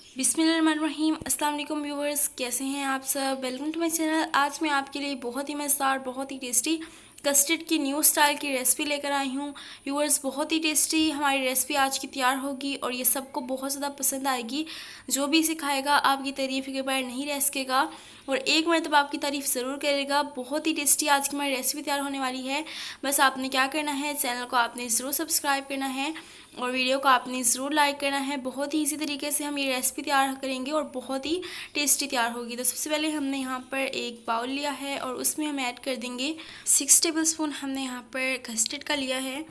बिस्मिल्लाहिर्रहमानिर्रहीम। अस्सलाम वालेकुम व्यूवर्स, कैसे हैं आप सब। Welcome to my channel. आज मैं आपके लिए बहुत ही मज़ेदार, बहुत ही टेस्टी कस्टर्ड की न्यू स्टाइल की रेसिपी लेकर आई हूँ। व्यूवर्स, बहुत ही टेस्टी हमारी रेसिपी आज की तैयार होगी और ये सबको बहुत ज़्यादा पसंद आएगी। जो भी इसे खाएगा आपकी तारीफ़ के बारे नहीं रह सकेगा और एक मरतबा आपकी तारीफ़ ज़रूर करेगा। बहुत ही टेस्टी आज की हमारी रेसिपी तैयार होने वाली है। बस आपने क्या करना है, चैनल को आपने ज़रूर सब्सक्राइब करना है और वीडियो को आपने ज़रूर लाइक करना है। बहुत ही इसी तरीके से हम ये रेसिपी तैयार करेंगे और बहुत ही टेस्टी तैयार होगी। तो सबसे पहले हमने यहाँ पर एक बाउल लिया है और उसमें हम ऐड कर देंगे 6 टेबलस्पून हमने यहाँ पर कस्टर्ड का लिया है,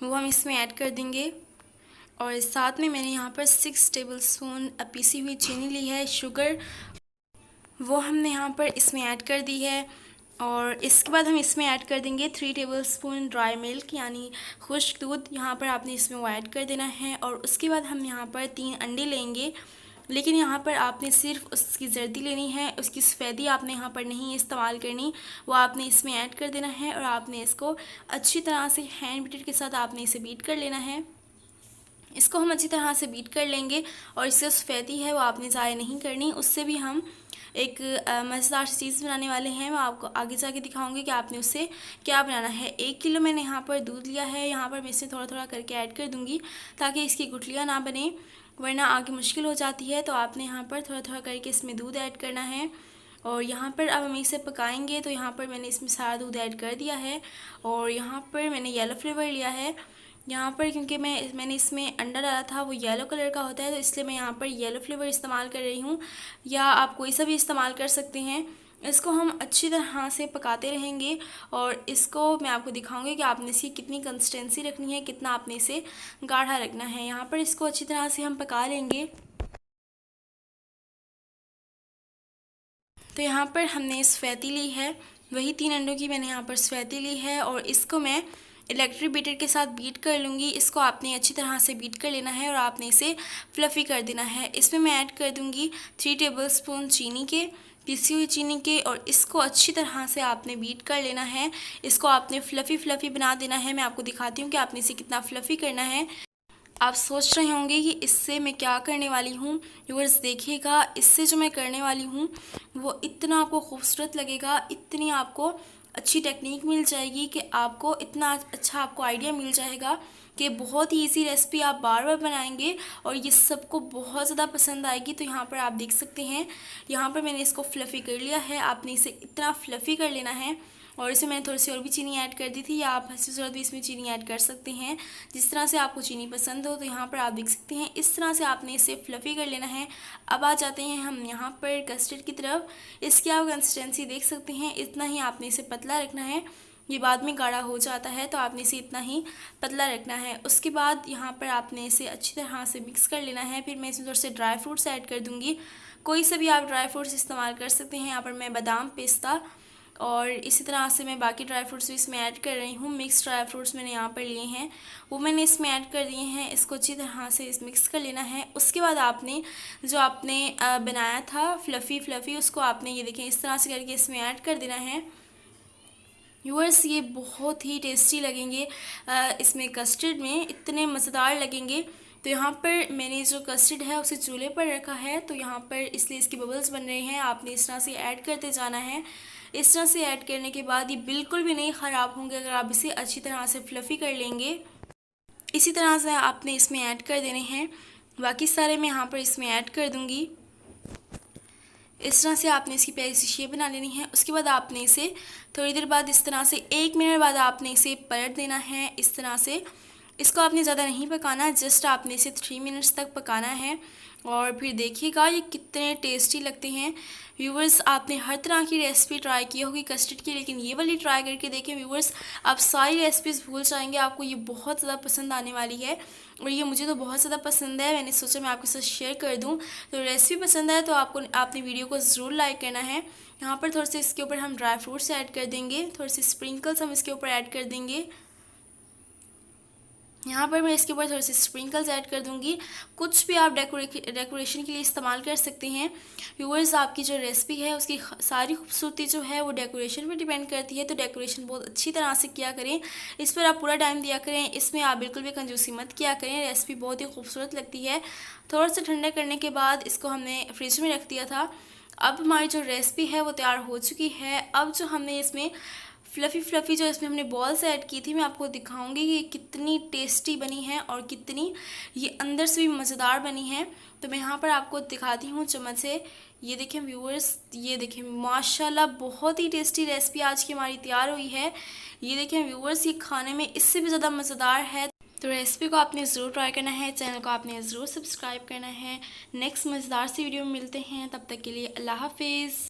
वो हम इसमें ऐड कर देंगे। और साथ में मैंने यहाँ पर 6 टेबलस्पून पीसी हुई चीनी ली है, शुगर, वो हमने यहाँ पर इसमें ऐड कर दी है। और इसके बाद हम इसमें ऐड कर देंगे 3 टेबलस्पून ड्राई मिल्क यानी खुश्क दूध। यहाँ पर आपने इसमें वो ऐड कर देना है। और उसके बाद हम यहाँ पर 3 अंडे लेंगे, लेकिन यहाँ पर आपने सिर्फ उसकी जर्दी लेनी है, उसकी सफ़ेदी आपने यहाँ पर नहीं इस्तेमाल करनी, वो आपने इसमें ऐड कर देना है। और आपने इसको अच्छी तरह से हैंड बीटर के साथ आपने इसे बीट कर लेना है। इसको हम अच्छी तरह से बीट कर लेंगे और इससे सफ़ेदी है वो आपने ज़ाया नहीं करनी। उससे भी हम एक मज़ेदार चीज़ बनाने वाले हैं, मैं आपको आगे जाके दिखाऊंगी कि आपने उससे क्या बनाना है। 1 किलो मैंने यहाँ पर दूध लिया है, यहाँ पर मैं इसे थोड़ा थोड़ा करके ऐड कर दूँगी ताकि इसकी गुठलियाँ ना बने, वरना आगे मुश्किल हो जाती है। तो आपने यहाँ पर थोड़ा थोड़ा करके इसमें दूध ऐड करना है। और यहाँ पर अब हम इसे पकाएंगे। तो यहाँ पर मैंने इसमें सारा दूध ऐड कर दिया है और यहाँ पर मैंने येलो फ्लेवर लिया है। यहाँ पर क्योंकि मैंने इसमें अंडा डाला था, वो येलो कलर का होता है, तो इसलिए मैं यहाँ पर येलो फ्लेवर इस्तेमाल कर रही हूँ, या आप कोई सा भी इस्तेमाल कर सकते हैं। इसको हम अच्छी तरह से पकाते रहेंगे और इसको मैं आपको दिखाऊंगी कि आपने इसकी कितनी कंसिस्टेंसी रखनी है, कितना आपने इसे गाढ़ा रखना है। यहाँ पर इसको अच्छी तरह से हम पका लेंगे। तो यहाँ पर हमने सफ़ेदी ली है, वही 3 अंडों की मैंने यहाँ पर सफ़ेदी ली है और इसको मैं इलेक्ट्रिक बीटर के साथ बीट कर लूँगी। इसको आपने अच्छी तरह से बीट कर लेना है और आपने इसे फ्लफ़ी कर देना है। इसमें मैं ऐड कर दूँगी 3 टेबलस्पून चीनी के, पिसी हुई चीनी के, और इसको अच्छी तरह से आपने बीट कर लेना है। इसको आपने फ्लफ़ी बना देना है। मैं आपको दिखाती हूँ कि आपने इसे कितना फ्लफ़ी करना है। आप सोच रहे होंगे कि इससे मैं क्या करने वाली हूँ। व्यूअर्स, देखिएगा, इससे जो मैं करने वाली हूँ वो इतना आपको खूबसूरत लगेगा, इतनी आपको अच्छी टेक्निक मिल जाएगी कि आपको इतना अच्छा आपको आइडिया मिल जाएगा कि बहुत ही इजी रेसिपी आप बार बार बनाएंगे और ये सबको बहुत ज़्यादा पसंद आएगी। तो यहाँ पर आप देख सकते हैं, यहाँ पर मैंने इसको फ्लफ़ी कर लिया है। आपने इसे इतना फ्लफ़ी कर लेना है। और इसमें मैंने थोड़ी सी और भी चीनी ऐड कर दी थी, या आप हंसी ज़रूरत भी इसमें चीनी ऐड कर सकते हैं, जिस तरह से आपको चीनी पसंद हो। तो यहाँ पर आप देख सकते हैं, इस तरह से आपने इसे फ्लफ़ी कर लेना है। अब आ जाते हैं हम यहाँ पर कस्टर्ड की तरफ। इसकी आप कंसिस्टेंसी देख सकते हैं, इतना ही आपने इसे पतला रखना है। ये बाद में गाढ़ा हो जाता है, तो आपने इसे इतना ही पतला रखना है। उसके बाद यहाँ पर आपने इसे अच्छी तरह से मिक्स कर लेना है। फिर मैं इसमें थोड़े से ड्राई फ्रूट्स ऐड कर दूँगी। कोई से भी आप ड्राई फ्रूट्स इस्तेमाल कर सकते हैं। यहाँ पर मैं बादाम, पिस्ता और इसी तरह से मैं बाकी ड्राई फ्रूट्स भी इसमें ऐड कर रही हूँ। मिक्स ड्राई फ्रूट्स मैंने यहाँ पर लिए हैं, वो मैंने इसमें ऐड कर दिए हैं। इसको अच्छी तरह से मिक्स कर लेना है। उसके बाद आपने जो आपने बनाया था फ्लफ़ी उसको आपने ये देखें इस तरह से करके इसमें ऐड कर देना है। व्यूअर्स, ये बहुत ही टेस्टी लगेंगे, इसमें कस्टर्ड में इतने मज़ेदार लगेंगे। तो यहाँ पर मैंने जो कस्टर्ड है उसे चूल्हे पर रखा है, तो यहाँ पर इसलिए इसके बबल्स बन रहे हैं। आपने इस तरह से ऐड करते जाना है। इस तरह से ऐड करने के बाद ये बिल्कुल भी नहीं ख़राब होंगे अगर आप इसे अच्छी तरह से फ्लफ़ी कर लेंगे। इसी तरह से आपने इसमें ऐड कर देने हैं। बाकी सारे मैं यहाँ पर इसमें ऐड कर दूँगी। इस तरह से आपने इसकी प्यारी सी शेप बना लेनी है। उसके बाद आपने इसे थोड़ी देर बाद इस तरह से 1 मिनट बाद आपने इसे पलट देना है। इस तरह से इसको आपने ज़्यादा नहीं पकाना, जस्ट आपने इसे 3 मिनट्स तक पकाना है। और फिर देखिएगा ये कितने टेस्टी लगते हैं। व्यूवर्स, आपने हर तरह की रेसिपी ट्राई की होगी कस्टर्ड की, लेकिन ये वाली ट्राई करके देखें व्यूवर्स, आप सारी रेसिपीज़ भूल जाएंगे। आपको ये बहुत ज़्यादा पसंद आने वाली है और ये मुझे तो बहुत ज़्यादा पसंद है। मैंने सोचा मैं आपके साथ शेयर कर दूँ। तो रेसिपी पसंद है तो आपने वीडियो को ज़रूर लाइक करना है। यहाँ पर थोड़े से इसके ऊपर हम ड्राई फ्रूट्स ऐड कर देंगे, थोड़े से स्प्रिंकल्स हम इसके ऊपर ऐड कर देंगे। यहाँ पर मैं इसके ऊपर थोड़े से स्प्रिंकल्स ऐड कर दूँगी। कुछ भी आप डेकोरेशन के लिए इस्तेमाल कर सकते हैं। व्यूअर्स, आपकी जो रेसिपी है उसकी सारी खूबसूरती जो है वो डेकोरेशन पर डिपेंड करती है, तो डेकोरेशन बहुत अच्छी तरह से किया करें, इस पर आप पूरा टाइम दिया करें, इसमें आप बिल्कुल भी कंजूसी मत किया करें। रेसिपी बहुत ही खूबसूरत लगती है। थोड़ा सा ठंडा करने के बाद इसको हमने फ्रिज में रख दिया था। अब हमारी जो रेसिपी है वो तैयार हो चुकी है। अब जो हमने इसमें फ्लफ़ी जो इसमें हमने बॉल्स ऐड की थी, मैं आपको दिखाऊंगी कि कितनी टेस्टी बनी है और कितनी ये अंदर से भी मज़ेदार बनी है। तो मैं यहाँ पर आपको दिखाती हूँ चम्मच से। ये देखें व्यूअर्स, ये देखें माशाल्लाह बहुत ही टेस्टी रेसिपी आज की हमारी तैयार हुई है। ये देखें व्यूअर्स, ये खाने में इससे भी ज़्यादा मज़ेदार है। तो रेसिपी को आपने ज़रूर ट्राई करना है, चैनल को आपने ज़रूर सब्सक्राइब करना है। नेक्स्ट मज़ेदार सी वीडियो में मिलते हैं, तब तक के लिए अल्लाह हाफिज़।